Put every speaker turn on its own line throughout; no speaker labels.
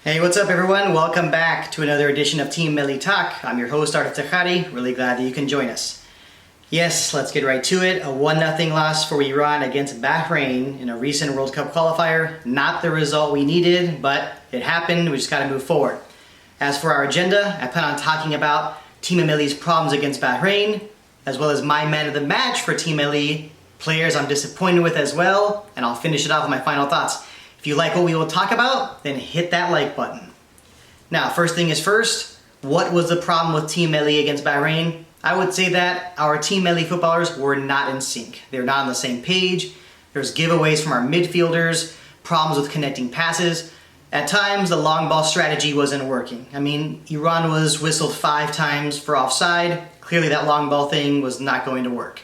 Hey, what's up everyone? Welcome back to another edition of Team Melli Talk. I'm your host, Arta Takhari. Really glad that you can join us. Yes, let's get right to it. A 1-0 loss for Iran against Bahrain in a recent World Cup qualifier. Not the result we needed, but it happened. We just got to move forward. As for our agenda, I plan on talking about Team Melli's problems against Bahrain, as well as my man of the match for Team Melli, players I'm disappointed with as well, and I'll finish it off with my final thoughts. If you like what we will talk about, then hit that like button. Now, first thing is first, what was the problem with Team Melli against Bahrain? I would say that our Team Melli footballers were not in sync. They're not on the same page. There's giveaways from our midfielders, problems with connecting passes. At times, the long ball strategy wasn't working. I mean, Iran was whistled 5 times for offside. Clearly that long ball thing was not going to work.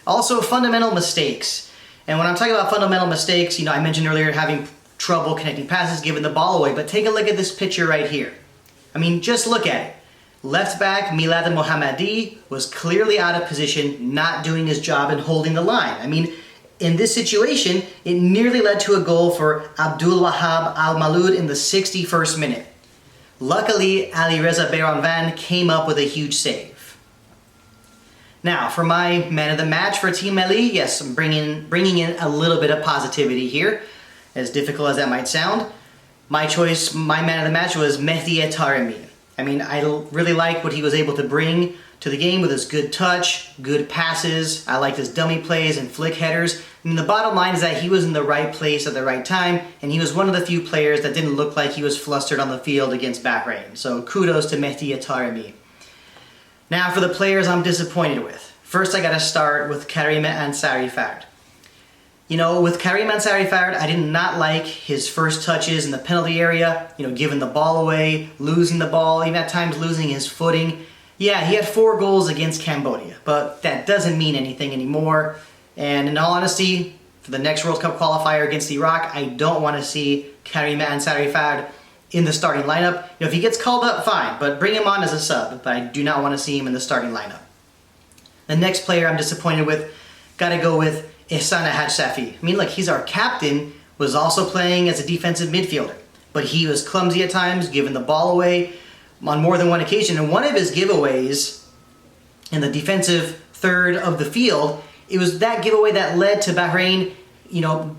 Also, fundamental mistakes. And when I'm talking about fundamental mistakes, I mentioned earlier having trouble connecting passes, giving the ball away, but take a look at this picture right here. I mean, just look at it. Left back Milad Mohammadi was clearly out of position, not doing his job and holding the line. I mean, in this situation, it nearly led to a goal for Abdul Wahab Al-Malud in the 61st minute. Luckily, Ali Reza Bayranvan came up with a huge save. Now, for my man of the match for Team Melli, yes, I'm bringing in a little bit of positivity here. As difficult as that might sound, my choice, my man of the match was Mehdi Taremi. I mean, I really liked what he was able to bring to the game with his good touch, good passes. I liked his dummy plays and flick headers. I mean, the bottom line is that he was in the right place at the right time, and he was one of the few players that didn't look like he was flustered on the field against Bahrain. So kudos to Mehdi Taremi. Now for the players I'm disappointed with. First, I gotta start with Karim Ansari Fard. With Karim Ansari Fard, I did not like his first touches in the penalty area, giving the ball away, losing the ball, even at times losing his footing. Yeah, he had 4 goals against Cambodia, but that doesn't mean anything anymore. And in all honesty, for the next World Cup qualifier against Iraq, I don't want to see Karim Ansari Fard in the starting lineup. If he gets called up, fine, but bring him on as a sub, but I do not want to see him in the starting lineup. The next player I'm disappointed with, gotta go with Ihsan Safi. I mean, look, he's our captain, was also playing as a defensive midfielder, but he was clumsy at times, giving the ball away on more than one occasion. And one of his giveaways in the defensive third of the field, it was that giveaway that led to Bahrain,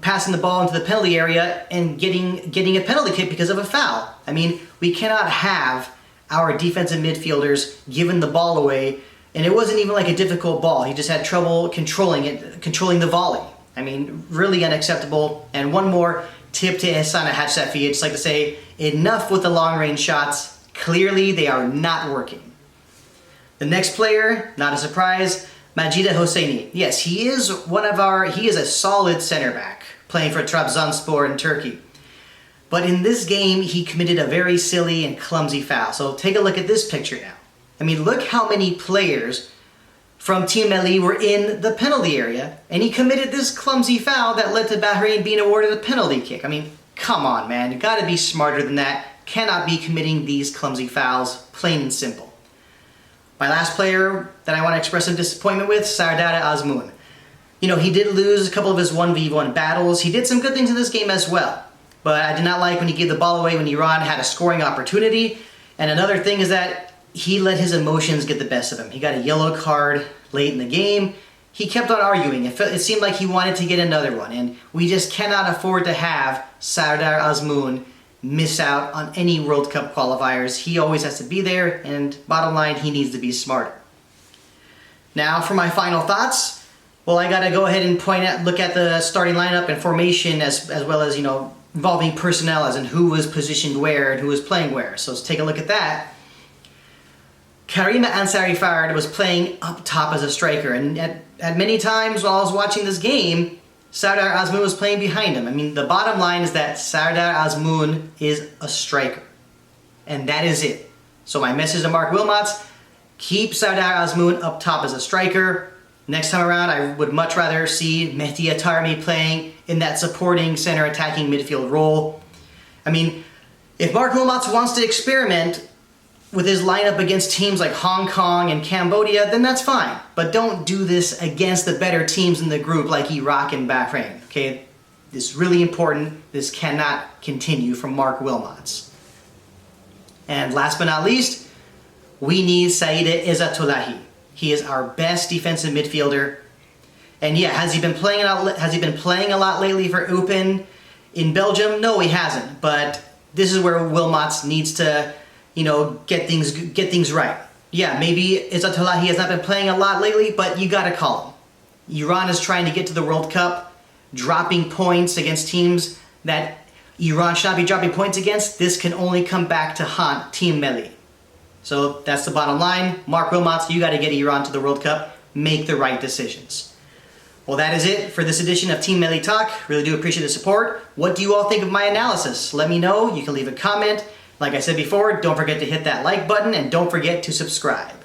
passing the ball into the penalty area and getting a penalty kick because of a foul. I mean, we cannot have our defensive midfielders giving the ball away. And it wasn't even like a difficult ball. He just had trouble controlling the volley. I mean, really unacceptable. And one more tip to Ihsan Safi. I'd just like to say, enough with the long-range shots. Clearly, they are not working. The next player, not a surprise, Majid Hosseini. Yes, he is a solid center back, playing for Trabzonspor in Turkey. But in this game, he committed a very silly and clumsy foul. So take a look at this picture now. I mean, look how many players from Team Melli were in the penalty area, and he committed this clumsy foul that led to Bahrain being awarded a penalty kick. I mean, come on, man. You gotta be smarter than that. Cannot be committing these clumsy fouls, plain and simple. My last player that I want to express some disappointment with, Sardar Azmoun. He did lose a couple of his 1v1 battles. He did some good things in this game as well, but I did not like when he gave the ball away when Iran had a scoring opportunity. And another thing is that he let his emotions get the best of him. He got a yellow card late in the game. He kept on arguing. It seemed like he wanted to get another one, and we just cannot afford to have Sardar Azmoun miss out on any World Cup qualifiers. He always has to be there, and bottom line, he needs to be smarter. Now for my final thoughts. Well, I gotta go ahead and look at the starting lineup and formation as well as, involving personnel, as in who was positioned where and who was playing where. So let's take a look at that. Karim Ansari Fard was playing up top as a striker, and at many times while I was watching this game, Sardar Azmoun was playing behind him. I mean, the bottom line is that Sardar Azmoun is a striker, and that is it. So my message to Marc Wilmots, keep Sardar Azmoun up top as a striker. Next time around, I would much rather see Mehdi Taremi playing in that supporting center attacking midfield role. I mean, if Marc Wilmots wants to experiment with his lineup against teams like Hong Kong and Cambodia, then that's fine. But don't do this against the better teams in the group like Iraq and Bahrain, okay? This is really important. This cannot continue from Marc Wilmots. And last but not least, we need Saïd Izzatullahi. He is our best defensive midfielder. And yeah, has he been playing a lot lately for Eupen in Belgium? No, he hasn't. But this is where Wilmots needs to, get things right. Yeah, maybe Izzatullahi has not been playing a lot lately, but you gotta call him. Iran is trying to get to the World Cup, dropping points against teams that Iran should not be dropping points against. This can only come back to haunt Team Melli. So that's the bottom line. Marc Wilmots, you gotta get Iran to the World Cup. Make the right decisions. Well, that is it for this edition of Team Melli Talk. Really do appreciate the support. What do you all think of my analysis? Let me know. You can leave a comment. Like I said before, don't forget to hit that like button and don't forget to subscribe.